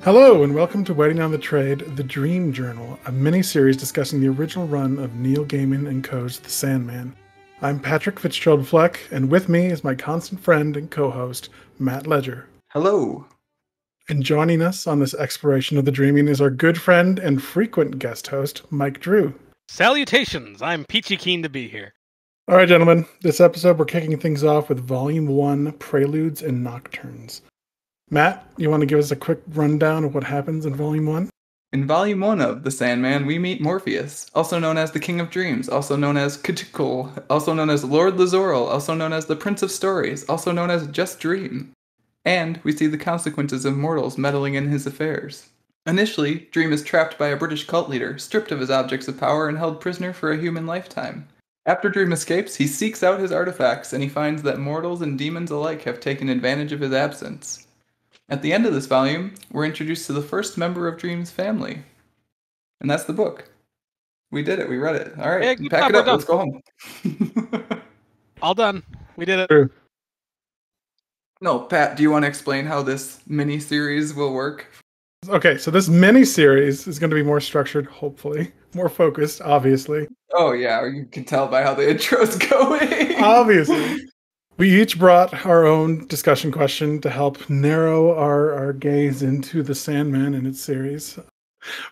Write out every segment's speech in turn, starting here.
Hello, and welcome to Waiting on the Trade, The Dream Journal, a mini-series discussing the original run of Neil Gaiman and Co.'s The Sandman. I'm Patrick Fitzgerald-Fleck, and with me is my constant friend and co-host, Matt Ledger. Hello. And joining us on this exploration of the dreaming is our good friend and frequent guest host, Mike Drew. Salutations! I'm peachy keen to be here. All right, gentlemen, this episode we're kicking things off with Volume 1, Preludes and Nocturnes. Matt, you want to give us a quick rundown of what happens in Volume 1? In Volume 1 of The Sandman, we meet Morpheus, also known as the King of Dreams, also known as Cthulhu, also known as Lord Lazoral, also known as the Prince of Stories, also known as Just Dream. And we see the consequences of mortals meddling in his affairs. Initially, Dream is trapped by a British cult leader, stripped of his objects of power and held prisoner for a human lifetime. After Dream escapes, he seeks out his artifacts, and he finds that mortals and demons alike have taken advantage of his absence. At the end of this volume, we're introduced to the first member of Dream's family. And that's the book. We did it. We read it. All right. Hey, pack it up. Let's go home. All done. We did it. True. No, Pat, do you want to explain how this mini-series will work? Okay, so this mini-series is going to be more structured, hopefully. More focused, obviously. Oh, yeah. You can tell by how the intro's going. Obviously. We each brought our own discussion question to help narrow our gaze into the Sandman and its series.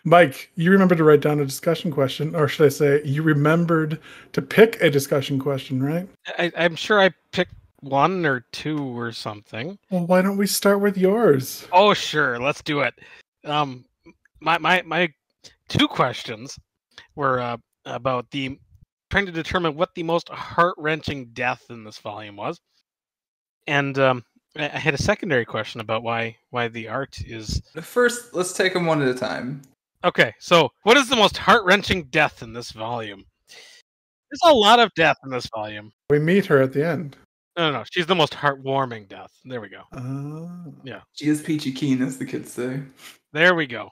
Mike, you remembered to write down a discussion question, or should I say, you remembered to pick a discussion question, right? I'm sure I picked one or two or something. Well, why don't we start with yours? Oh, sure. Let's do it. My two questions were about trying to determine what the most heart-wrenching death in this volume was. And I had a secondary question about why the art is... First, let's take them one at a time. Okay, so what is the most heart-wrenching death in this volume? There's a lot of death in this volume. We meet her at the end. No. She's the most heartwarming death. There we go. Yeah. She is peachy keen, as the kids say. There we go.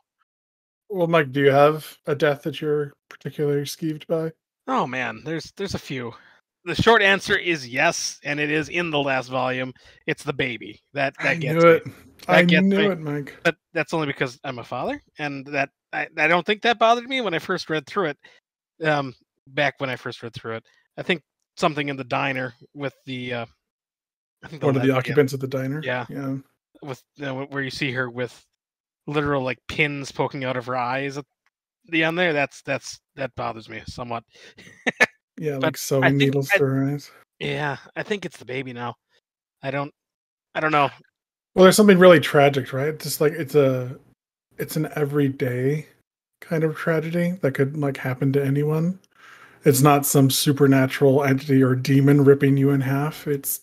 Well, Mike, do you have a death that you're particularly skeeved by? Oh man, there's a few. The short answer is yes, and it is in the last volume. It's the baby. That gets me. I knew it, Mike. But that's only because I'm a father, and that I don't think that bothered me when I first read through it. Back when I first read through it, I think something in the diner with the I think one of the occupants of the diner. Yeah. With where you see her with literal like pins poking out of her eyes at the end there. That bothers me somewhat. Yeah, like sewing needles through her eyes. Yeah, I think it's the baby now. I don't know. Well, there's something really tragic, right? Just like it's an everyday kind of tragedy that could like happen to anyone. It's not some supernatural entity or demon ripping you in half. It's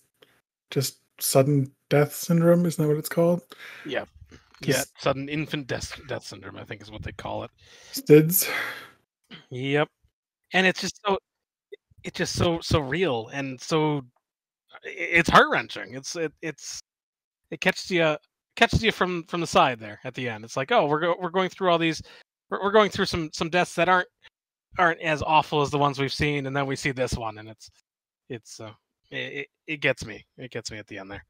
just sudden death syndrome. Isn't that what it's called? Yeah. Yeah, sudden infant death syndrome, I think is what they call it. STIDS. Yep. And it's just so real and so it's heart-wrenching. It catches you from the side there at the end. It's like, oh, we're going through all these, we're going through some deaths that aren't as awful as the ones we've seen, and then we see this one, and it gets me. It gets me at the end there.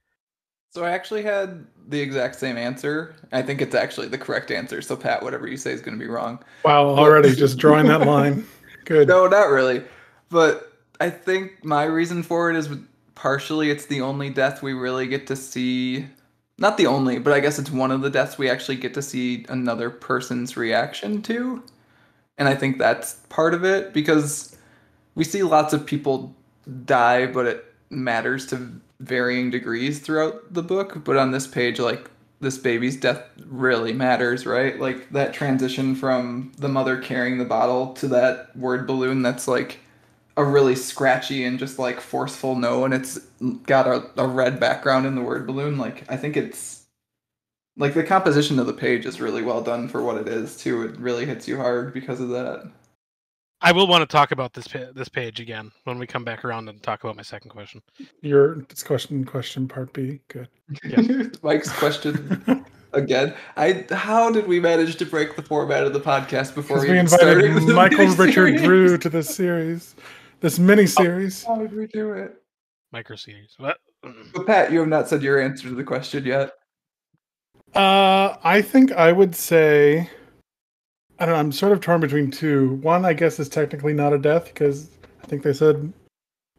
So I actually had the exact same answer. I think it's actually the correct answer. So Pat, whatever you say is going to be wrong. Wow, already just drawing that line. Good. No, not really. But I think my reason for it is partially it's the only death we really get to see. Not the only, but I guess it's one of the deaths we actually get to see another person's reaction to. And I think that's part of it because we see lots of people die, but it matters to varying degrees throughout the book. But on this page, like, this baby's death really matters, right? Like, that transition from the mother carrying the bottle to that word balloon that's, like, a really scratchy and just, like, forceful no, and it's got a red background in the word balloon. Like, I think it's... like, the composition of the page is really well done for what it is, too. It really hits you hard because of that. I will want to talk about this page again when we come back around and talk about my second question. Your discussion question part B. Good. Yeah. Mike's question again. How did we manage to break the format of the podcast before we invited Michael Richard Drew to this series, this mini series? How did we do it? Micro series. What? But Pat, you have not said your answer to the question yet. I think I would say, I don't know, I'm sort of torn between two. One, I guess, is technically not a death because I think they said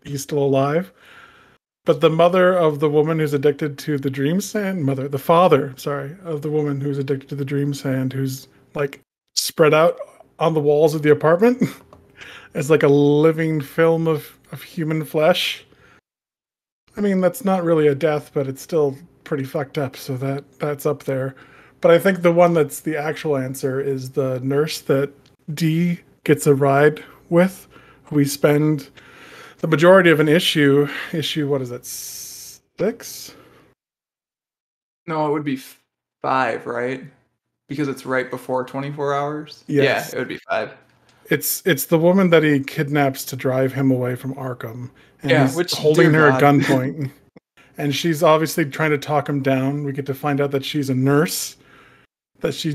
he's still alive. But the mother of the woman who's addicted to the dream sand, the father, sorry, of the woman who's addicted to the dream sand, who's like spread out on the walls of the apartment as like a living film of human flesh. I mean, that's not really a death, but it's still pretty fucked up, so that's up there. But I think the one that's the actual answer is the nurse that Dee gets a ride with. We spend the majority of an issue, what is it, 6? No, it would be 5, right? Because it's right before 24 hours. Yes. Yeah, it would be 5. It's the woman that he kidnaps to drive him away from Arkham, and Yeah, he's which, holding dear her at God. gunpoint. And she's obviously trying to talk him down. We get to find out that she's a nurse, that she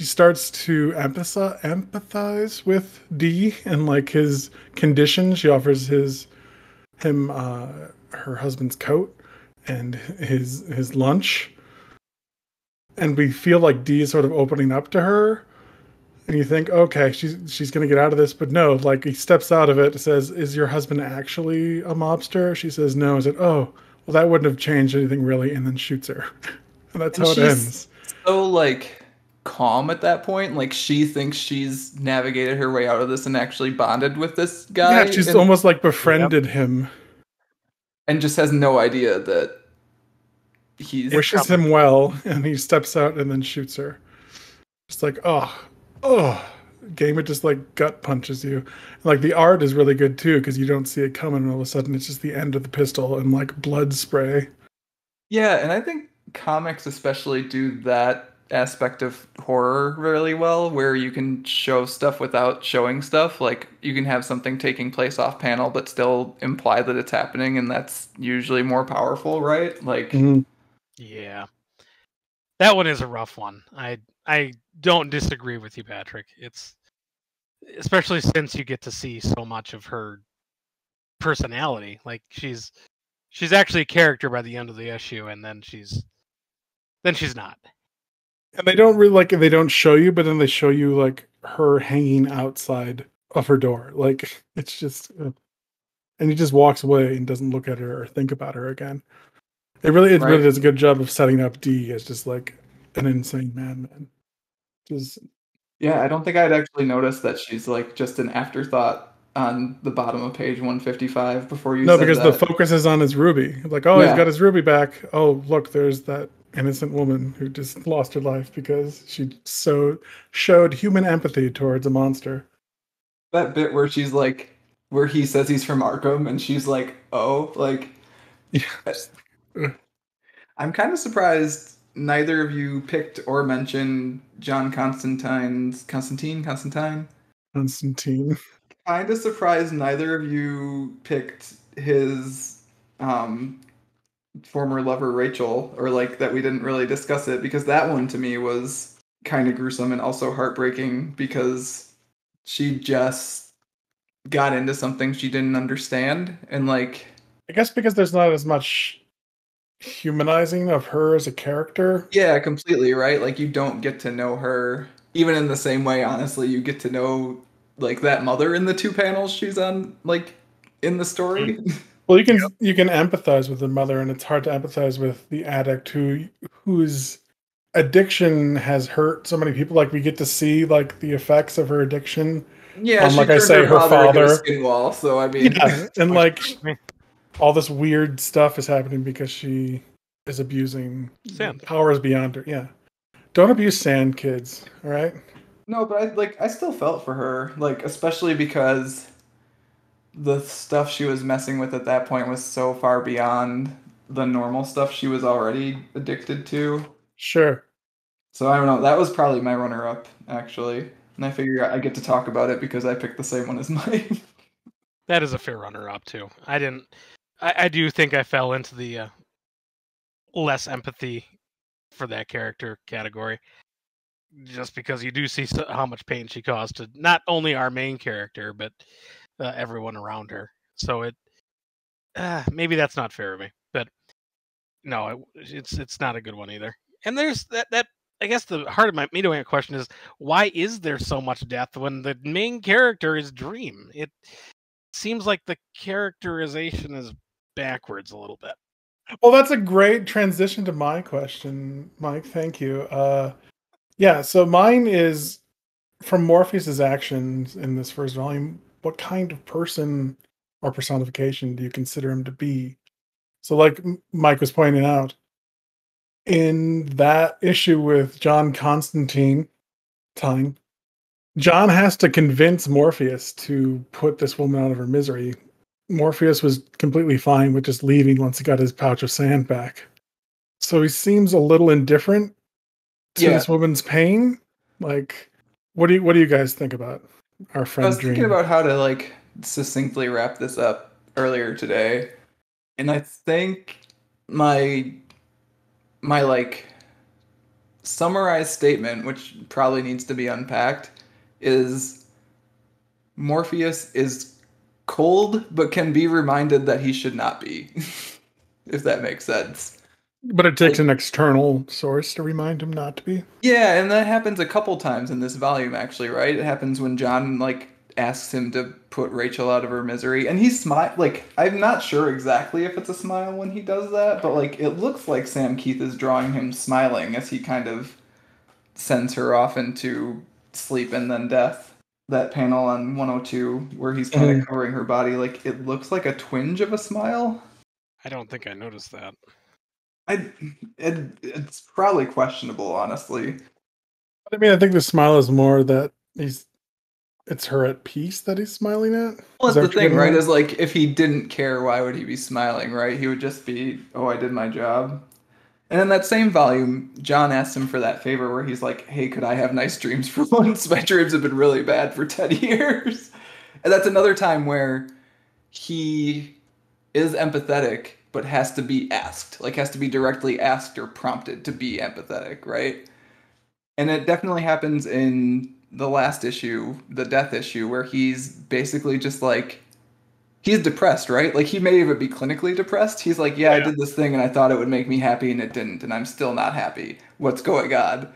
starts to empathize with D and like his condition. She offers him her husband's coat and his lunch, and we feel like D is sort of opening up to her. And you think, okay, she's gonna get out of this, but no, like he steps out of it, says, "Is your husband actually a mobster?" She says, "No." I said, "Oh, well, that wouldn't have changed anything really," and then shoots her, and that's And how it she's ends. so like calm at that point. Like she thinks she's navigated her way out of this and actually bonded with this guy, Yeah, she's almost like befriended him, and just has no idea that he's wishes him well, and he steps out and then shoots her. It's like, oh, Gaiman just like gut punches you. Like the art is really good too because you don't see it coming, and all of a sudden it's just the end of the pistol and like blood spray. Yeah, and I think comics especially do that aspect of horror really well, where you can show stuff without showing stuff. Like you can have something taking place off panel, but still imply that it's happening, and that's usually more powerful, right? Like, Mhm. Yeah, that one is a rough one. I don't disagree with you, Patrick. It's especially since you get to see so much of her personality. Like she's actually a character by the end of the issue, and then she's not. And they don't really like they don't show you, but then they show you like her hanging outside of her door. Like it's just, and he just walks away and doesn't look at her or think about her again. It really right? does a good job of setting up D as just like an insane madman. Just Yeah, I don't think I'd actually noticed that she's like just an afterthought on the bottom of page 155 before you no, said because the that. focus is on his ruby. Like, oh, he's got Yeah, his ruby back. Oh, look, there's that innocent woman who just lost her life because she showed human empathy towards a monster. that bit where she's like, where he says he's from Arkham, and she's like, oh, like, Yeah, uh, just, ugh, I'm kind of surprised neither of you picked or mentioned John Constantine. Constantine. Kind of surprised neither of you picked his um former lover Rachel, or like that we didn't really discuss it, because that one to me was kind of gruesome and also heartbreaking because she just got into something she didn't understand, and like, I guess because there's not as much humanizing of her as a character. yeah, completely, right? Like you don't get to know her even in the same way, honestly, you get to know like that mother in the 2 panels she's on, like in the Mhm. story. Well, Yep. you can empathize with the mother, and it's hard to empathize with the addict whose addiction has hurt so many people. Like we get to see like the effects of her addiction Yeah, on, she like I turned say, her her father into a father. skin wall, so I mean, Yeah, and like Unfortunately, all this weird stuff is happening because she is abusing Sand. powers beyond her. Yeah, don't abuse sand, kids. All right. no, but I still felt for her, like especially because the stuff she was messing with at that point was so far beyond the normal stuff she was already addicted to. Sure. So I don't know. That was probably my runner-up, actually. And I figure I get to talk about it because I picked the same one as mine. That is a fair runner-up too. I didn't. I do think I fell into the less empathy for that character category, just because you do see how much pain she caused to not only our main character but everyone around her. So it maybe that's not fair of me, but no, it's not a good one either. And there's that. I guess the heart of me doing a question is, why is there so much death when the main character is Dream? It seems like the characterization is backwards a little bit. Well, that's a great transition to my question, Mike. Thank you. Yeah, so mine is from Morpheus's actions in this first volume. What kind of person or personification do you consider him to be? So, like Mike was pointing out, in that issue with John Constantine, John has to convince Morpheus to put this woman out of her misery. Morpheus was completely fine with just leaving once he got his pouch of sand back. So he seems a little indifferent to this woman's pain. Like, what do you guys think about our friend I was Dream? thinking about how to like succinctly wrap this up earlier today, and I think my like summarized statement, which probably needs to be unpacked, is Morpheus is cold but can be reminded that he should not be. If that makes sense. But it takes an external source to remind him not to be. Yeah, and that happens a couple times in this volume, actually, right? It happens when John like asks him to put Rachel out of her misery, and he's like, I'm not sure exactly if it's a smile when he does that, but like it looks like Sam Keith is drawing him smiling as he kind of sends her off into sleep and then death. That panel on 102 where he's kind of covering her body, like it looks like a twinge of a smile. I don't think I noticed that. It's probably questionable, honestly. I mean, I think the smile is more that it's her at peace that he's smiling at. Well, that's the thing, right? Is like, if he didn't care, why would he be smiling, right? He would just be, oh, I did my job. And in that same volume, John asks him for that favor where he's like, hey, could I have nice dreams for once? My dreams have been really bad for 10 years. And that's another time where he is empathetic, but has to be asked, like has to be directly asked or prompted to be empathetic, right? And it definitely happens in the last issue, the death issue, where he's basically just like, he's depressed, right? Like he may even be clinically depressed. He's like, yeah, I did this thing and I thought it would make me happy and it didn't, and I'm still not happy. What's going on?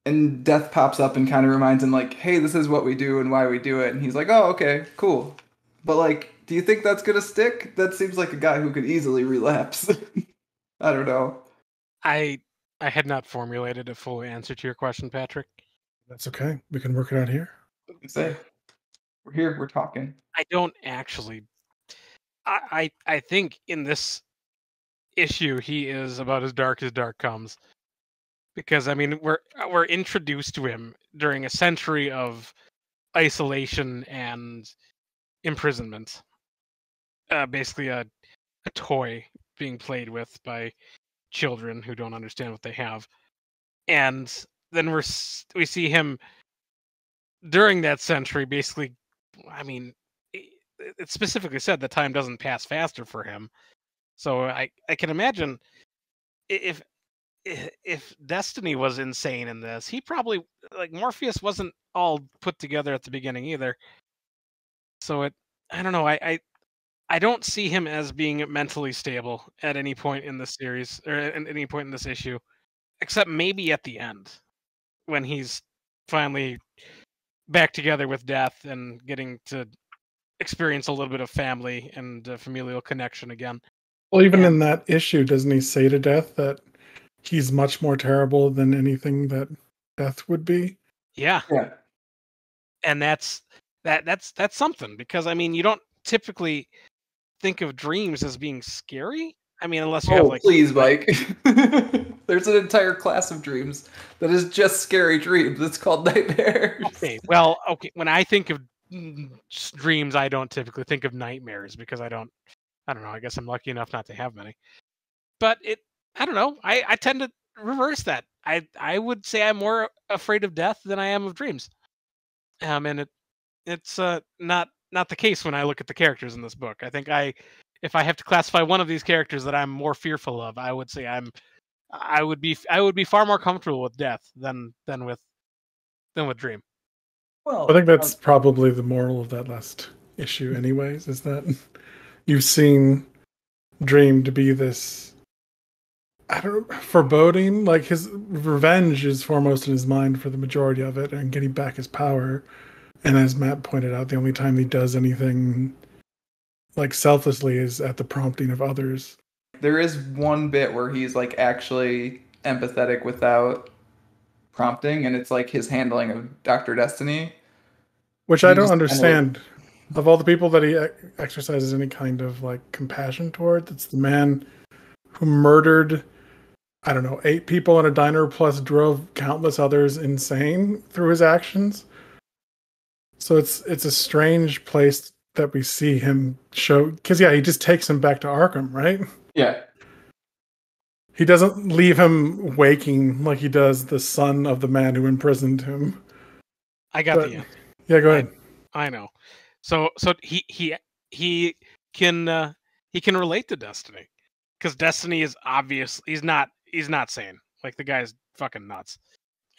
And death pops up and kind of reminds him like, hey, this is what we do and why we do it. And he's like, oh, okay, cool. But like, do you think that's gonna stick? That seems like a guy who could easily relapse. I don't know. I had not formulated a full answer to your question, Patrick. That's okay. We can work it out here. Say, we're here. We're talking. I don't actually. I think in this issue he is about as dark comes, because I mean we're introduced to him during a century of isolation and imprisonment. Basically a toy being played with by children who don't understand what they have, and then we see him during that century. Basically, I mean, it specifically said the time doesn't pass faster for him. So I can imagine if Destiny was insane in this, he probably, like, Morpheus wasn't all put together at the beginning either. So I don't know. I don't see him as being mentally stable at any point in this series or at any point in this issue, except maybe at the end when he's finally back together with Death and getting to experience a little bit of family and familial connection again. Well, even in that issue, doesn't he say to Death that he's much more terrible than anything that Death would be? Yeah. Yeah. And that's something, because I mean, you don't typically think of dreams as being scary. I mean, unless you have like, please, Mike. There's an entire class of dreams that is just scary dreams. It's called nightmares. Okay, well, okay. When I think of dreams, I don't typically think of nightmares because I don't know. I guess I'm lucky enough not to have many. But I don't know. I tend to reverse that. I would say I'm more afraid of death than I am of dreams. And it's not the case when I look at the characters in this book. I think if I have to classify one of these characters that I'm more fearful of, I would say I would be far more comfortable with death than with Dream. Well, I think that's probably the moral of that last issue anyways, is that you've seen Dream to be this I don't foreboding. Like his revenge is foremost in his mind for the majority of it, and getting back his power. And as Matt pointed out, the only time he does anything like selflessly is at the prompting of others. There is one bit where he's like actually empathetic without prompting, and it's like his handling of Dr. Destiny. Which And I he don't just kind of understand. Of all the people that he exercises any kind of like compassion toward, it's the man who murdered, I don't know, 8 people in a diner plus drove countless others insane through his actions. So it's a strange place that we see him show, because yeah, he just takes him back to Arkham, right? yeah. He doesn't leave him waking like he does the son of the man who imprisoned him. I got But the answer. yeah, go ahead. I know. So he can relate to Destiny, because Destiny is obvious. He's not sane. Like the guy's fucking nuts.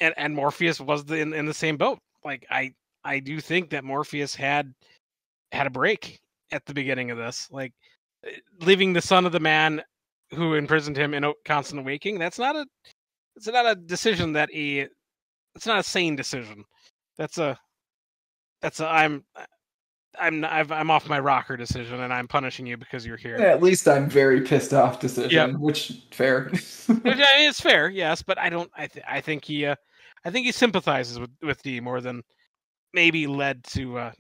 And Morpheus was in the same boat. Like I do think that Morpheus had a break at the beginning of this. Like leaving the son of the man who imprisoned him in a constant waking. It's not a decision that it's not a sane decision. That's a I'm off my rocker decision, and I'm punishing you because you're here. At least I'm very pissed off decision, Yep. which fair. It's fair, yes, but I don't. I think he sympathizes with D more than maybe led to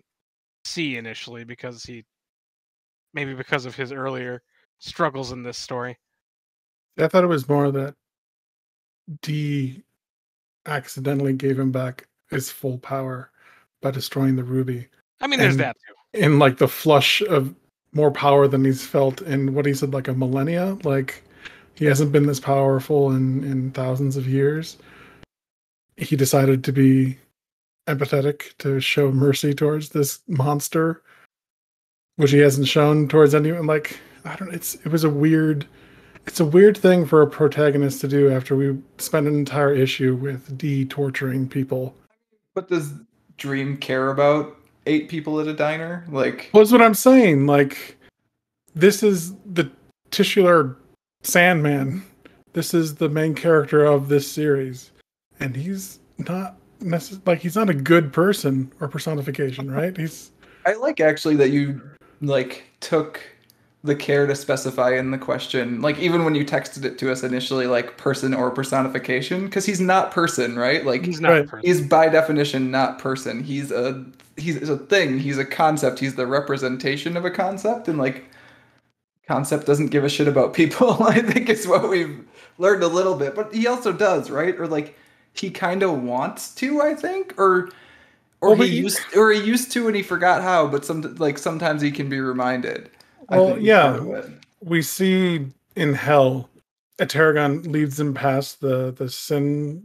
C initially, because of his earlier struggles in this story. I thought it was more that D accidentally gave him back his full power by destroying the ruby. I mean, there's And that too. in like the flush of more power than he's felt in what he said, like a millennia. Like he hasn't been this powerful in thousands of years. He decided to be empathetic, to show mercy towards this monster, which he hasn't shown towards anyone. Like I don't. It was a weird. It's a weird thing for a protagonist to do after we spent an entire issue with D torturing people. But does Dream care about 8 people at a diner? Like, Well, that's what I'm saying. Like, this is the titular Sandman. This is the main character of this series, and he's not he's not a good person or personification, right? I like actually that you like took the care to specify in the question, like even when you texted it to us initially, like person or personification, because he's not person, right? Like He's not Right. a person. he's by definition not person. He's a thing. He's a concept. He's the representation of a concept, and like concept doesn't give a shit about people. I think is what we've learned a little bit, but he also does, right? Or like he kind of wants to, I think, or Well, he used to and he forgot how, but sometimes he can be reminded. I Well, think is yeah. part of it. We see in hell, Etergon leads them past the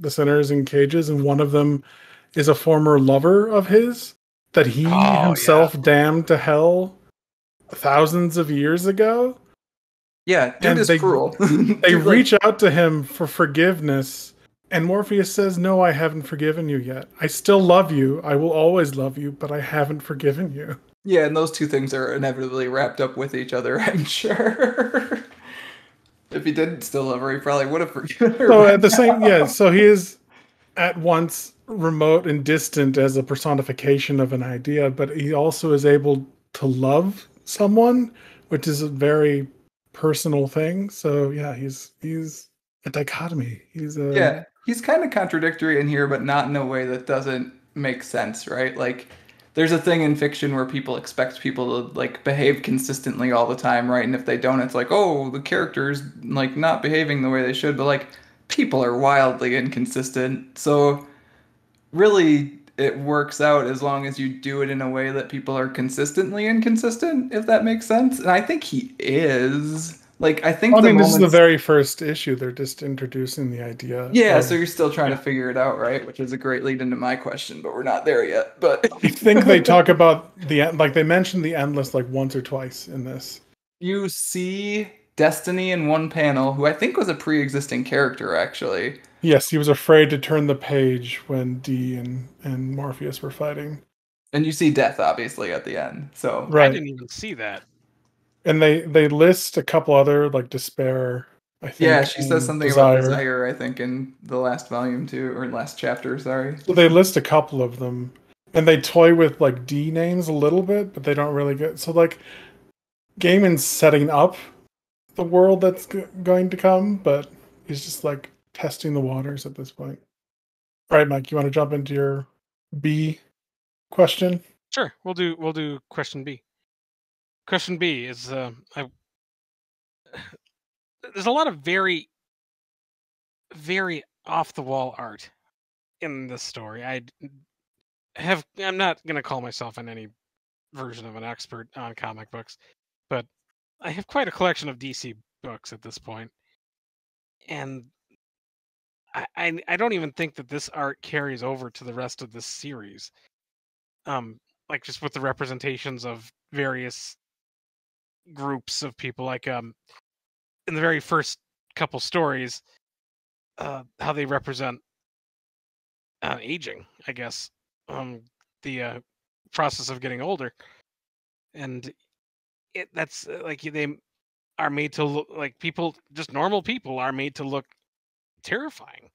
sinners in cages, and one of them is a former lover of his that he himself damned to hell thousands of years ago. Yeah, dude And is cruel. They Dude, reach out to him for forgiveness, and Morpheus says, "No, I haven't forgiven you yet. I still love you. I will always love you, but I haven't forgiven you." yeah, and those two things are inevitably wrapped up with each other, I'm sure. If he didn't still love her, he probably would have forgiven her. So by at the same, now. yeah, so he is at once remote and distant as a personification of an idea, but he also is able to love someone, which is a very personal thing. So yeah, he's a dichotomy. Yeah, he's kind of contradictory in here, but not in a way that doesn't make sense, right? Like, there's a thing in fiction where people expect people to like behave consistently all the time, right? And if they don't, it's like, oh, the character's like not behaving the way they should. But like, people are wildly inconsistent, so really, it works out as long as you do it in a way that people are consistently inconsistent, if that makes sense. And I think he is. Like, I think I the mean, this is the moments. very first issue. They're just introducing the idea. Yeah, of- so you're still trying to figure it out, right? Which is a great lead into my question, but we're not there yet. But I think they talk about like they mentioned the endless like once or twice in this. you see Destiny in one panel, who I think was a pre-existing character, actually. Yes, he was afraid to turn the page when D and Morpheus were fighting. And you see Death, obviously, at the end. So I Right. didn't even see that. And they list a couple other like despair I think, Yeah, she says and something about desire. desire, I think, in the last volume too, or last chapter, sorry. So they list a couple of them, and they toy with like D names a little bit, but they don't really get. So like Gaiman's setting up the world that's going to come, but he's just like testing the waters at this point. All right, Mike, you want to jump into your B question? Sure, we'll do question B. Question B is there's a lot of very off the wall art in this story. I'm not gonna call myself in any version of an expert on comic books, but I have quite a collection of DC books at this point, and I don't even think that this art carries over to the rest of this series. Like just with the representations of various groups of people, like in the very first couple stories, how they represent aging, I guess, the process of getting older, and that's like they are made to look like people, just normal people are made to look terrifying.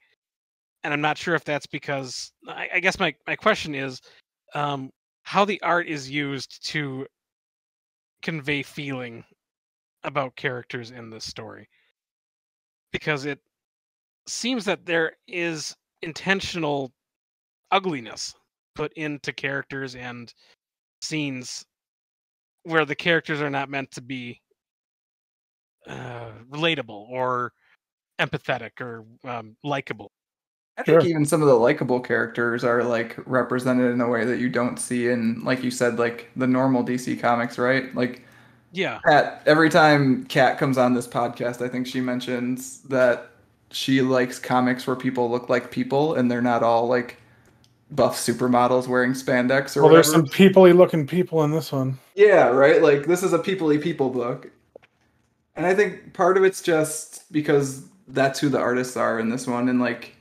And I'm not sure if that's because I guess my question is um, how the art is used to convey feeling about characters in this story, because it seems that there is intentional ugliness put into characters and scenes where the characters are not meant to be relatable or empathetic or likable. I think Sure. even some of the likable characters are like represented in a way that you don't see in, like you said, like the normal DC comics, right? Like Yeah, Kat, every time Kat comes on this podcast, I think she mentions that she likes comics where people look like people and they're not all like buff supermodels wearing spandex or Well, there's whatever. some peoply looking people in this one. Yeah, right? Like this is a people-y people book. And I think part of it's just because that's who the artists are in this one. And like,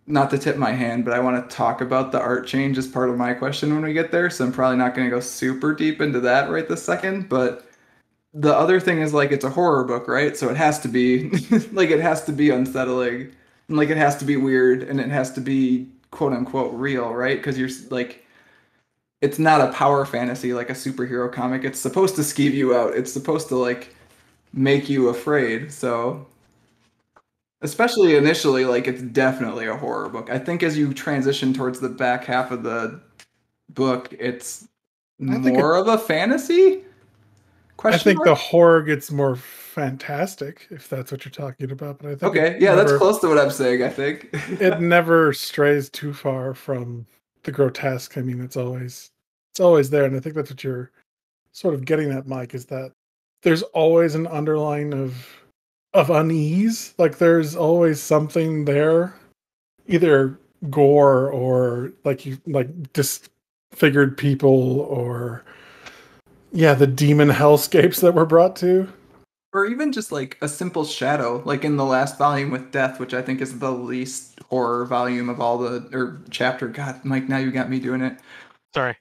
not to tip my hand, but I want to talk about the art change as part of my question when we get there. So I'm probably not going to go super deep into that right this second. But the other thing is like, it's a horror book, right? So it has to be like, it has to be unsettling and like, it has to be weird and it has to be quote unquote real, right? Because you're like, it's not a power fantasy like a superhero comic. It's supposed to skeeve you out. It's supposed to like make you afraid. So especially initially, like it's definitely a horror book. I think as you transition towards the back half of the book, it's I think it. more of a fantasy? I Question think the mark? horror gets more fantastic, if that's what you're talking about. But I think Okay, yeah, that's close to what I'm saying, I think. it never strays too far from the grotesque. I mean, it's always there, and I think that's what you're sort of getting at, Mike, is that there's always an underline of unease. Like there's always something there, either gore or like you like disfigured people or yeah, the demon hellscapes that were brought to. Or even just like a simple shadow, like in the last volume with Death, which I think is the least horror volume of all the, or chapter. God, Mike, now you got me doing it. sorry.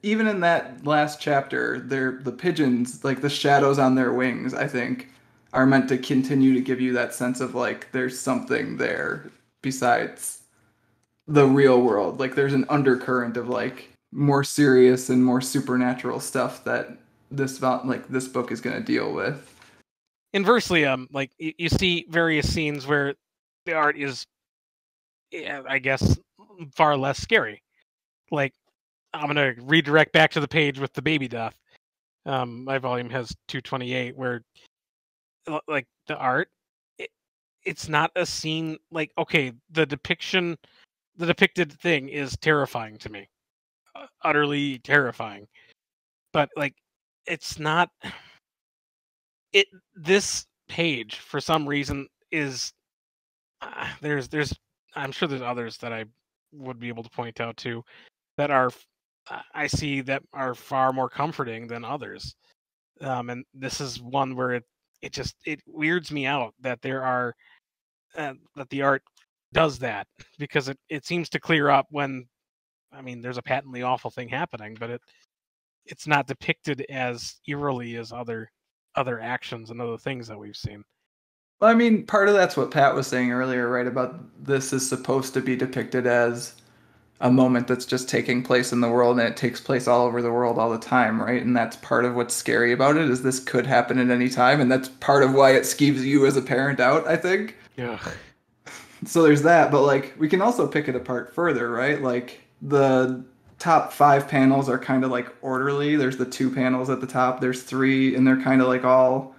Even in that last chapter, they're the pigeons, like the shadows on their wings, I think, are meant to continue to give you that sense of like there's something there besides the real world. Like there's an undercurrent of like more serious and more supernatural stuff that like this book is going to deal with. Inversely, like you see various scenes where the art is, yeah, I guess, far less scary. Like I'm gonna redirect back to the page with the baby death. My volume has 228, where like the art, it, it's not a scene like okay, the depicted thing is terrifying to me, utterly terrifying. But like, it's not it. This page for some reason is there's I'm sure there's others that I would be able to point out to that are I see that are far more comforting than others. And this is one where it weirds me out that there are that the art does that, because it seems to clear up when, I mean, there's a patently awful thing happening, but it's not depicted as eerily as other actions and other things that we've seen. Well, I mean, part of that's what Pat was saying earlier, right? About this is supposed to be depicted as a moment that's just taking place in the world, and it takes place all over the world all the time, right? And that's part of what's scary about it, is this could happen at any time, and that's part of why it skeeves you as a parent out, I think. Yeah. So there's that, but like we can also pick it apart further, right? Like the top 5 panels are kind of like orderly. There's the 2 panels at the top, there's 3, and they're kind of like all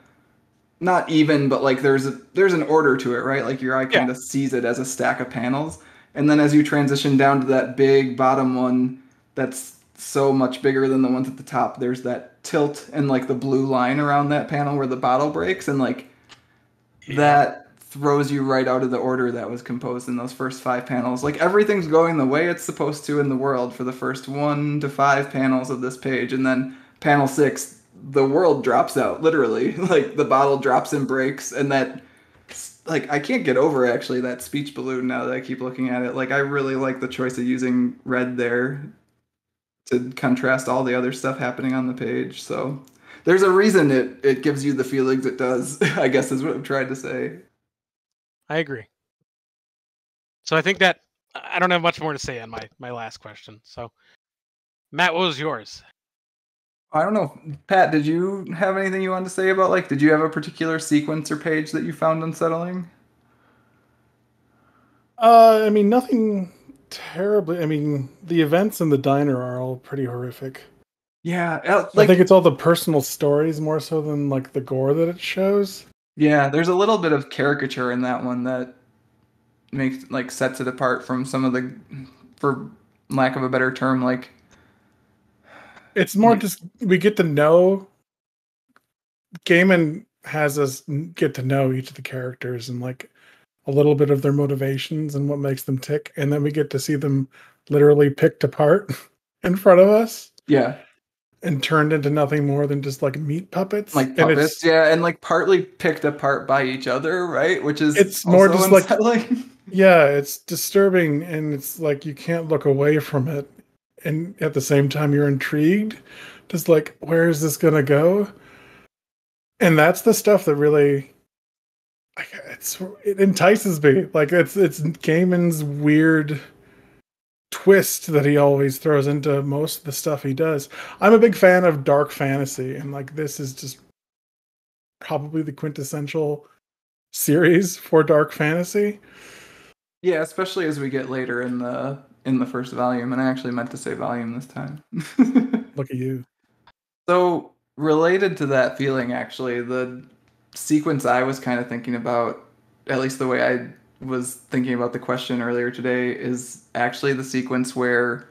not even, but like there's an order to it, right? Like your eye Yeah. kind of sees it as a stack of panels. And then as you transition down to that big bottom one that's so much bigger than the ones at the top, there's that tilt and like the blue line around that panel where the bottle breaks, and like Yeah. that throws you right out of the order that was composed in those first 5 panels. Like everything's going the way it's supposed to in the world for the first 1 to 5 panels of this page, and then panel 6, the world drops out literally. Like the bottle drops and breaks, and that like I can't get over actually that speech balloon now that I keep looking at it. Like I really like the choice of using red there to contrast all the other stuff happening on the page. So there's a reason it gives you the feelings it does, I guess is what I'm trying to say. I agree. So I think that I don't have much more to say on my last question. So Matt, what was yours? I don't know. Pat, did you have anything you wanted to say about like did you have a particular sequence or page that you found unsettling? I mean, nothing terribly. I mean, the events in the diner are all pretty horrific. Yeah, I think like it's all the personal stories more so than like the gore that it shows. yeah, there's a little bit of caricature in that one that makes like sets it apart from some of the, for lack of a better term, like It's more just we get to know. Gaiman has us get to know each of the characters and like a little bit of their motivations and what makes them tick, and then we get to see them literally picked apart in front of us yeah, and turned into nothing more than just like meat puppets. like And puppets, yeah, and like partly picked apart by each other, right? Which is it's more also just like, unsettling. yeah, it's disturbing, and it's like you can't look away from it, and at the same time you're intrigued, just like where is this gonna go? And that's the stuff that really like it entices me. Like it's Gaiman's weird twist that he always throws into most of the stuff he does. I'm a big fan of dark fantasy, and like this is just probably the quintessential series for dark fantasy. Yeah, especially as we get later in the first volume, and I actually meant to say volume this time. Look at you. So related to that feeling, actually, the sequence I was kind of thinking about, at least the way I was thinking about the question earlier today, is actually the sequence where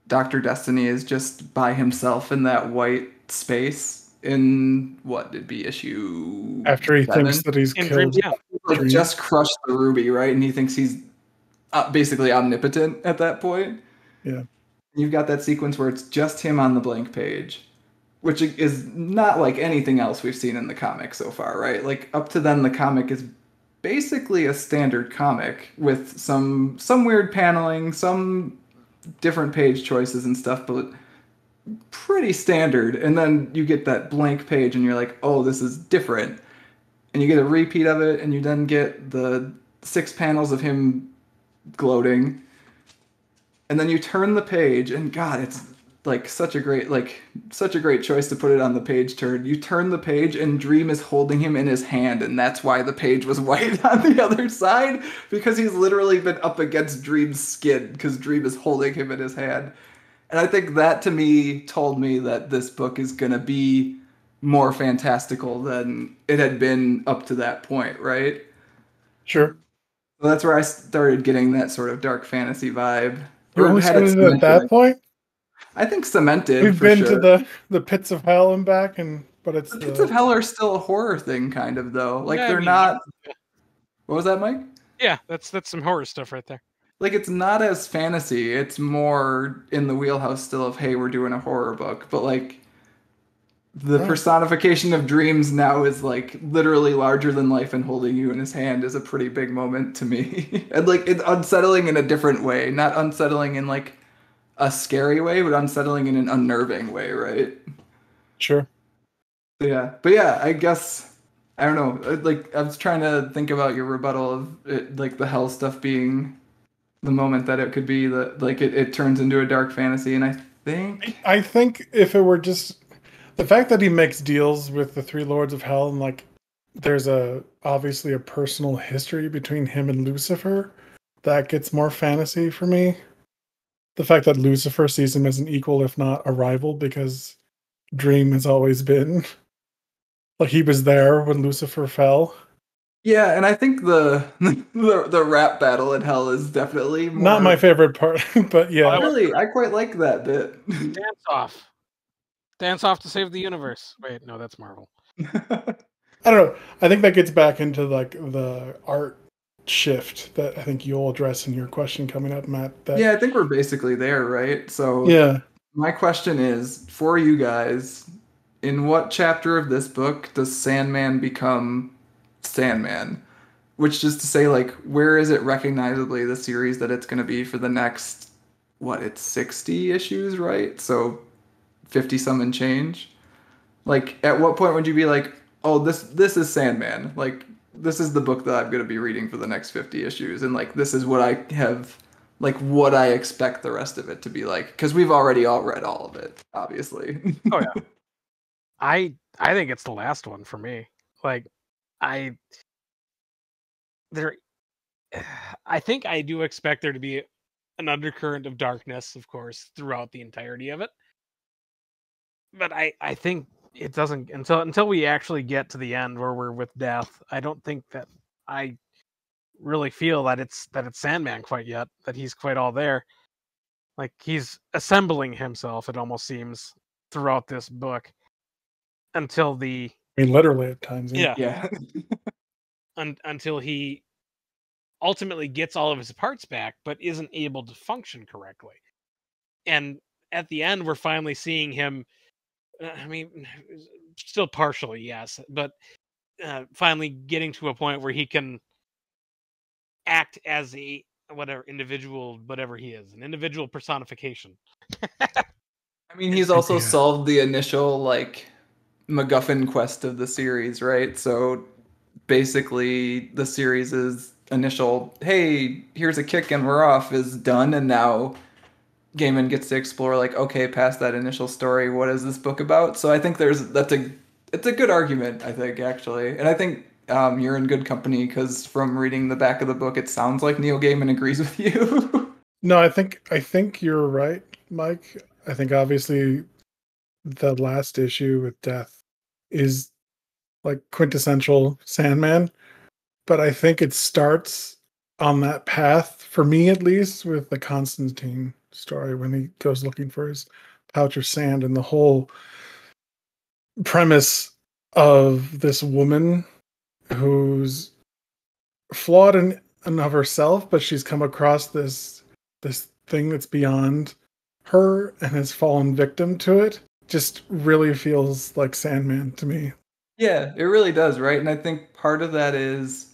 Dr. Destiny is just by himself in that white space in what would be issue After he 7. thinks that he's In Dreams, killed yeah. Like Dream. just crushed the ruby, right? And he thinks he's basically omnipotent at that point. Yeah. You've got that sequence where it's just him on the blank page, which is not like anything else we've seen in the comic so far, right? Like up to then, the comic is basically a standard comic with some weird paneling, some different page choices and stuff, but pretty standard. And then you get that blank page, and you're like, oh, this is different. And you get a repeat of it, and you then get the 6 panels of him gloating, and then you turn the page, and God, it's like such a great choice to put it on the page turn. You turn the page, and Dream is holding him in his hand, and that's why the page was white on the other side, because he's literally been up against Dream's skin because Dream is holding him in his hand. And I think that to me told me that this book is gonna be more fantastical than it had been up to that point, right? Sure. So that's where I started getting that sort of dark fantasy vibe. You Or only had it started at that cemented. point? I think cemented We've for been to sure. the pits of hell and back, and but it's The Pits of the Hell are still a horror thing, kind of though. Like Yeah, I they're mean, not. What was that, Mike? yeah, that's some horror stuff right there. Like it's not as fantasy. It's more in the wheelhouse still of hey, we're doing a horror book, but like the Right. personification of dreams now is like literally larger than life, and holding you in his hand is a pretty big moment to me. And like it's unsettling in a different way, not unsettling in like a scary way, but unsettling in an unnerving way, right? Sure. Yeah, but yeah, I guess I don't know. Like I was trying to think about your rebuttal of it, like the hell stuff being the moment that it could be that like it turns into a dark fantasy, and I think I think if it were just the fact that he makes deals with the three lords of hell and like there's a obviously a personal history between him and Lucifer, that gets more fantasy for me. The fact that Lucifer sees him as an equal, if not a rival, because Dream has always been like he was there when Lucifer fell. yeah, and I think the the rap battle in hell is definitely Not my more. favorite part, but yeah. Really, I quite like that bit. Dance off. Dance off to save the universe. Wait, no, that's Marvel. I don't know. I think that gets back into like the art shift that I think you'll address in your question coming up, Matt. That Yeah, I think we're basically there, right? So yeah, my question is for you guys, in what chapter of this book does Sandman become Sandman? Which is to say, like, where is it recognizably the series that it's going to be for the next, what, it's 60 issues, right? So 50 some and change. Like, at what point would you be like, oh, this is Sandman. Like, this is the book that I'm going to be reading for the next 50 issues. And, like, this is what I have, like, what I expect the rest of it to be like. Because we've already all read all of it, obviously. Oh yeah. I think it's the last one for me. Like I there I think I do expect there to be an undercurrent of darkness, of course, throughout the entirety of it. But I think it doesn't until we actually get to the end where we're with death. I don't think that I really feel that it's Sandman quite yet, that he's quite all there. Like he's assembling himself, it almost seems, throughout this book until the I mean literally at times. Yeah. yeah, Yeah. until he ultimately gets all of his parts back, but isn't able to function correctly. And at the end, we're finally seeing him. I mean, still partially, yes, but finally getting to a point where he can act as a whatever individual, whatever he is, an individual personification. I mean, he's also Yeah. solved the initial, like, MacGuffin quest of the series, right? So basically, the series' initial, hey, here's a kick and we're off, is done. And now Gaiman gets to explore, like, okay, past that initial story, what is this book about? So I think it's a good argument, I think, actually. And I think you're in good company because from reading the back of the book, it sounds like Neil Gaiman agrees with you. No, I think you're right, Mike. I think obviously the last issue with Death is like quintessential Sandman, but I think it starts on that path for me at least with the Constantine story when he goes looking for his pouch of sand and the whole premise of this woman who's flawed in and of herself, but she's come across this thing that's beyond her and has fallen victim to it. Just really feels like Sandman to me. Yeah, it really does, right? And I think part of that is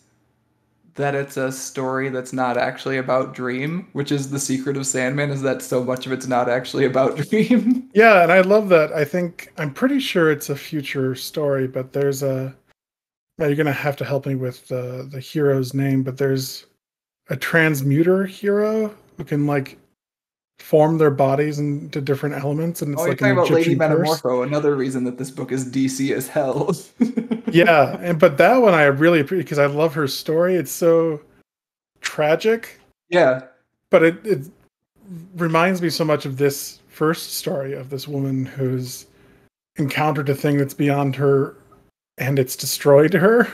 that it's a story that's not actually about Dream, which is the secret of Sandman, is that so much of it's not actually about Dream. Yeah, and I love that. I'm pretty sure it's a future story, but there's a now you're gonna have to help me with the hero's name, but there's a transmuter hero who can like form their bodies into different elements, and Oh, it's you're like an talking about Lady Egyptian curse. Metamorpho, another reason that this book is DC as hell. Yeah, and but that one I really appreciate because I love her story. It's so tragic, Yeah. but it reminds me so much of this first story of this woman who's encountered a thing that's beyond her and it's destroyed her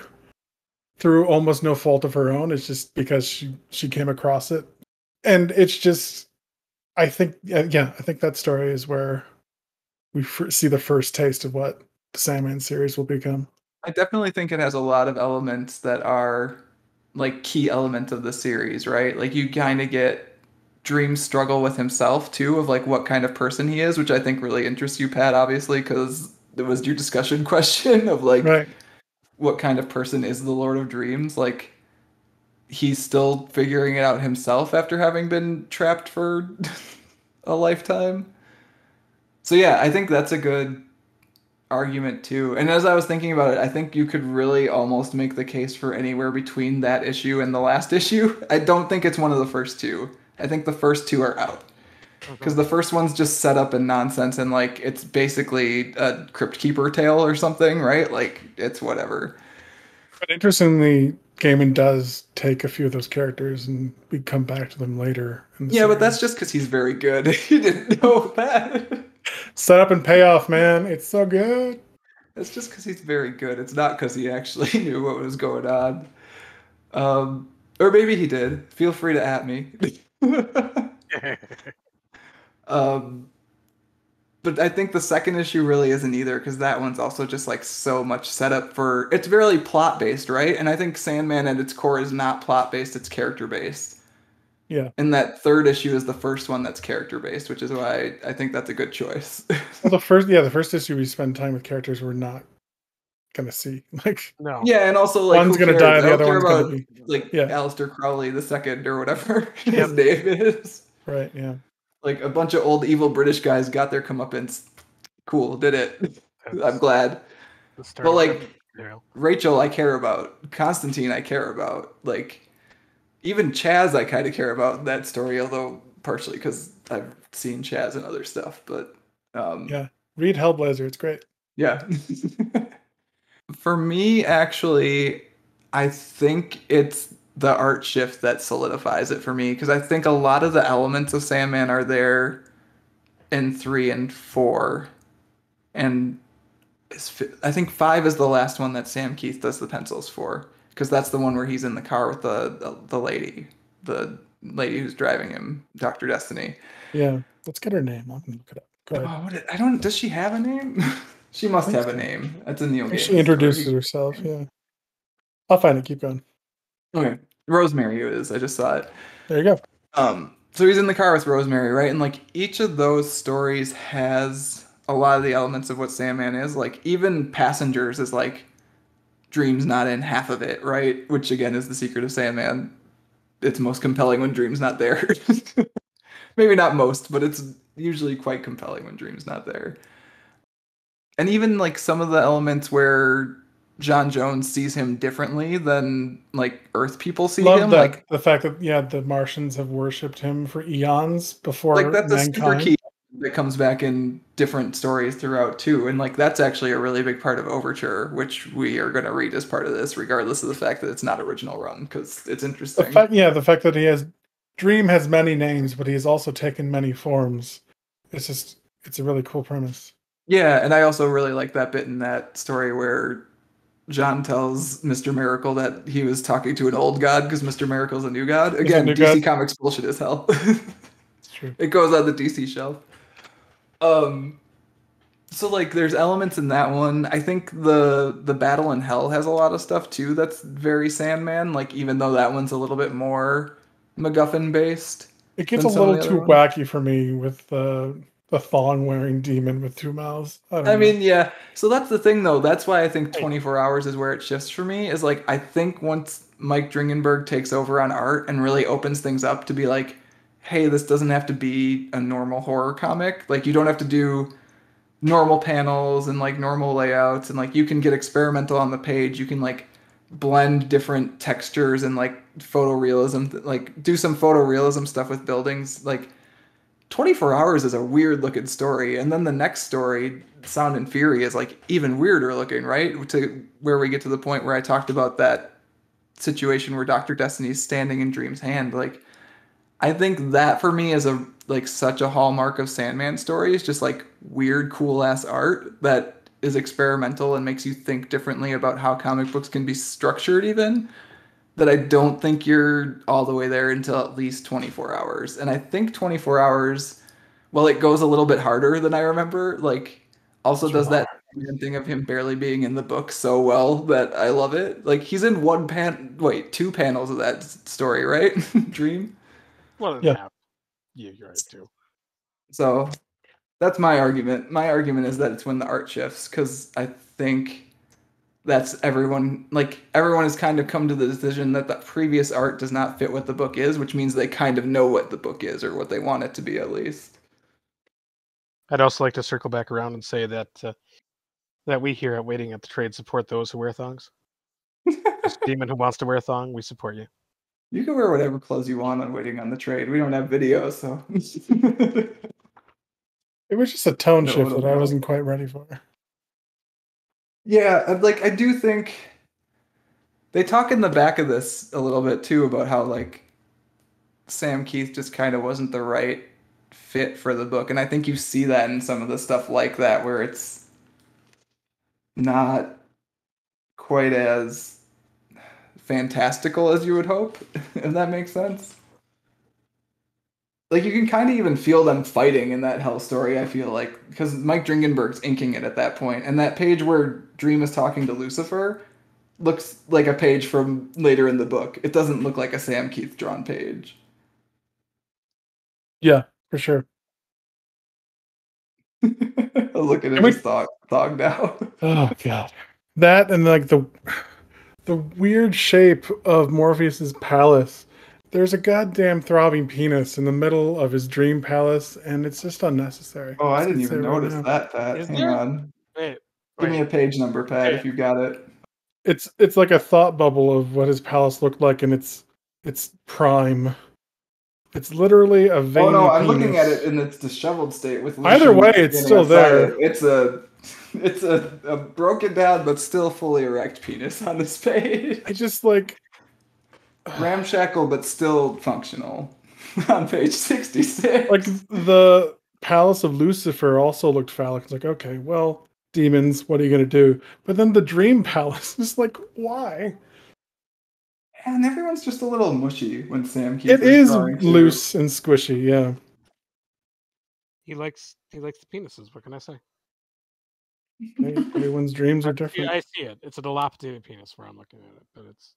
through almost no fault of her own. It's just because she came across it. And it's just I think yeah, I think that story is where we see the first taste of what the Sandman series will become. I definitely think it has a lot of elements that are like key elements of the series, right? Like you kind of get Dream's struggle with himself too, of like what kind of person he is, which I think really interests you, Pat, obviously, because it was your discussion question of like Right. what kind of person is the Lord of Dreams? Like he's still figuring it out himself after having been trapped for a lifetime. So yeah, I think that's a good argument too. And as I was thinking about it, I think you could really almost make the case for anywhere between that issue and the last issue. I don't think it's one of the first two. I think the first two are out. Because the first one's just set up and nonsense, and like it's basically a Crypt Keeper tale or something, right? Like it's whatever. But interestingly, Gaiman does take a few of those characters and we come back to them later. In the Yeah, but series. that's just because he's very good. You didn't know that. Set up and payoff, man. It's so good. It's just because he's very good. It's not because he actually knew what was going on. Or maybe he did. Feel free to at me. But I think the second issue really isn't either, because that one's also just like so much setup for. It's very plot based, right? And I think Sandman at its core is not plot based; it's character based. Yeah. And that third issue is the first one that's character based, which is why I think that's a good choice. Well, the first issue we spend time with characters we're not gonna see. Like, No. Yeah, and also like One's who gonna cares? die, the I don't other care one's gonna about be- like yeah. Aleister Crowley the second or whatever Yep. his name is. right? Yeah. Like a bunch of old evil British guys got their comeuppance. Cool, did it. I'm glad. The start But of like material. Rachel, I care about. Constantine, I care about. Like even Chaz, I kind of care about in that story, although partially because I've seen Chaz and other stuff. But Yeah. Read Hellblazer. It's great. yeah. For me, actually, I think it's the art shift that solidifies it for me, because I think a lot of the elements of Sandman are there in 3 and 4, and I think 5 is the last one that Sam Keith does the pencils for, because that's the one where he's in the car with the lady who's driving him, Dr. Destiny. Yeah. Let's get her name. I'm gonna look it up. Go ahead. I don't. Does she have a name? She must have a name. That's a Neil I think Gaiman she introduces story. herself. Yeah. I'll find it. Keep going. Okay, Rosemary it is. I just saw it. There you go. So he's in the car with Rosemary, right? And like each of those stories has a lot of the elements of what Sandman is. Like even Passengers is like Dream's not in half of it, right? Which again is the secret of Sandman. It's most compelling when Dream's not there. Maybe not most, but it's usually quite compelling when Dream's not there. And even like some of the elements where John Jones sees him differently than like Earth people see Love him, that like the fact that the Martians have worshipped him for eons before that's a super mankind. key that comes back in different stories throughout too, and like that's actually a really big part of Overture, which we are going to read as part of this, regardless of the fact that it's not original run, because it's interesting. The fact that Dream has many names, but he has also taken many forms. It's a really cool premise. Yeah, and I also really like that bit in that story where John tells Mr. Miracle that he was talking to an old god because Mr. Miracle's a new god. Again, new DC god. Comics bullshit as hell. It's true. It goes on the DC shelf. So like there's elements in that one. I think the Battle in Hell has a lot of stuff too that's very Sandman, like even though that one's a little bit more MacGuffin based. It gets a than some of little the too other ones. wacky for me with the thong wearing demon with 2 mouths. I don't I know. mean, yeah. So that's the thing, though. That's why I think 24 hours is where it shifts for me. Is like I think once Mike Dringenberg takes over on art and really opens things up to be like, hey, this doesn't have to be a normal horror comic. Like you don't have to do normal panels and like normal layouts, and like you can get experimental on the page. You can like blend different textures and like photorealism, like do some photorealism stuff with buildings. Like 24 Hours is a weird looking story, and then the next story, Sound and Fury, is like even weirder looking, right? To where we get to the point where I talked about that situation where Dr. Destiny's standing in Dream's hand. Like I think that for me is a like such a hallmark of Sandman stories, just like weird, cool ass art that is experimental and makes you think differently about how comic books can be structured even. That I don't think you're all the way there until at least 24 hours. And I think 24 hours, well, it goes a little bit harder than I remember. Like, also does that thing of him barely being in the book so well that I love it. Like, he's in 2 panels of that story, right? Dream. Well, Yeah. Yeah, you're right too. So that's my argument. My argument is that it's when the art shifts, because I think that's everyone has kind of come to the decision that the previous art does not fit what the book is, which means they kind of know what the book is or what they want it to be at least. I'd also like to circle back around and say that that we here at Waiting at the Trade support those who wear thongs. This demon who wants to wear a thong, we support you. You can wear whatever clothes you want on Waiting on the Trade. We don't have video, so. It was just a tone No, shift no, that I no. wasn't quite ready for. Yeah, like I do think they talk in the back of this a little bit too about how like Sam Keith just kind of wasn't the right fit for the book, and I think you see that in some of the stuff like that where it's not quite as fantastical as you would hope, if that makes sense. Like you can kind of even feel them fighting in that Hell story, I feel like, because Mike Dringenberg's inking it at that point, and that page where Dream is talking to Lucifer looks like a page from later in the book. It doesn't look like a Sam Keith drawn page. Yeah, for sure. Look at it just thogged out. Oh god, that and like the weird shape of Morpheus's palace. There's a goddamn throbbing penis in the middle of his dream palace, and it's just unnecessary. Oh, I Let's didn't get even there right notice now. that, Pat. Is Hang there? on. Wait, Give me a page number, Pat, if you got it. It's like a thought bubble of what his palace looked like, and it's prime. It's literally a veiny Oh no, I'm penis. looking at it in its disheveled state with Either Lucian way, it's standing still outside there. it. It's a broken down but still fully erect penis on this page. I just like Ramshackle but still functional on page 66. like the palace of Lucifer also looked phallic. It's like, okay, well, demons, what are you gonna do? But then the dream palace is like, why? And everyone's just a little mushy when Sam Keith It is drawing too. loose and squishy, yeah. he likes the penises. What can I say? Hey, everyone's dreams are different. I see it. It's a dilapidated penis where I'm looking at it, but it's.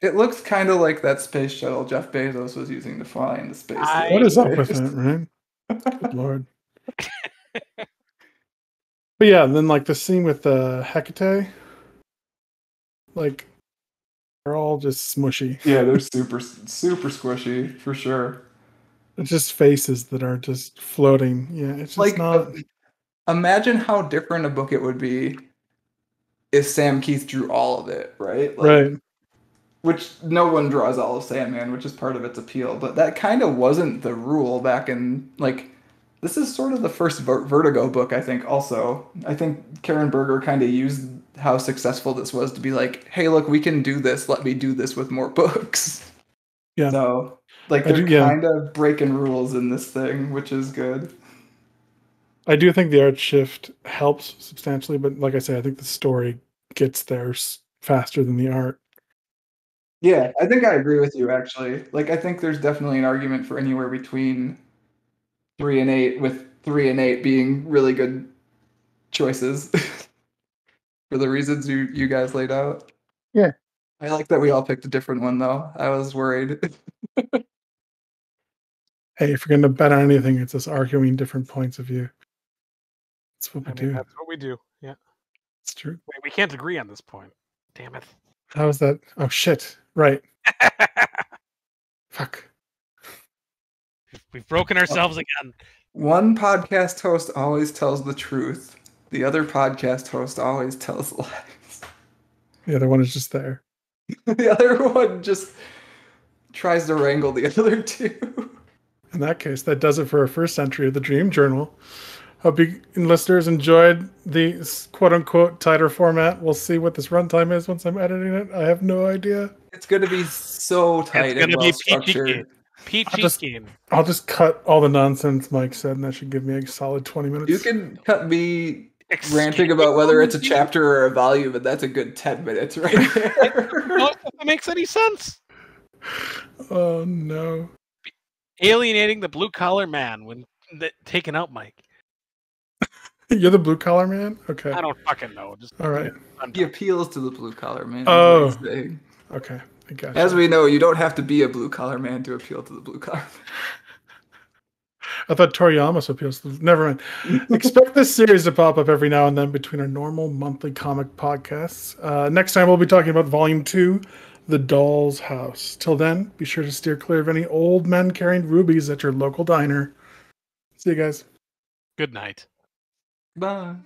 It looks kind of like that space shuttle Jeff Bezos was using to fly into space. What is up with that, right? Good lord. But yeah, then like the scene with Hecate, like they're all just smushy. Yeah, they're super squishy for sure. It's just faces that are just floating. Yeah, it's just Like, not. Imagine how different a book it would be if Sam Keith drew all of it, right? Like, Right. Which no one draws all of Sandman, which is part of its appeal. But that kind of wasn't the rule back in, like, this is sort of the first Vertigo book, I think, also. I think Karen Berger kind of used how successful this was to be like, hey, look, we can do this. Let me do this with more books. Yeah. So, like, they're kind of breaking rules in this thing, which is good. I do think the art shift helps substantially, but like I say, I think the story gets there faster than the art. Yeah, I think I agree with you, actually. Like, I think there's definitely an argument for anywhere between 3 and 8, with 3 and 8 being really good choices for the reasons you guys laid out. Yeah. I like that we all picked a different one, though. I was worried. Hey, if you're going to bet on anything, it's us arguing different points of view. That's what we do. That's what we do. Yeah. It's true. Wait, we can't agree on this point. Damn it. How is that? Oh, shit. Right. Fuck. We've broken ourselves again. One podcast host always tells the truth. The other podcast host always tells lies. The other one is just there. The other one just tries to wrangle the other two. In that case, that does it for our first entry of the Dream Journal. Hope you listeners enjoyed the quote-unquote tighter format. We'll see what this runtime is once I'm editing it. I have no idea. It's going to be so tight and well structured. I'll just cut all the nonsense Mike said, and that should give me a solid 20 minutes. You can cut me ranting about whether it's a chapter or a volume, and that's a good 10 minutes right there. That makes any sense. Oh, no. Alienating the blue-collar man when taking out Mike. You're the blue-collar man? Okay. I don't fucking know. All right. He appeals to the blue-collar man. Oh. Okay. I got you. As we know, you don't have to be a blue-collar man to appeal to the blue-collar man. I thought Toriyama appeals to. Never mind. Expect this series to pop up every now and then between our normal monthly comic podcasts. Next time we'll be talking about Volume 2, The Doll's House. Till then, be sure to steer clear of any old men carrying rubies at your local diner. See you guys. Good night. Bye.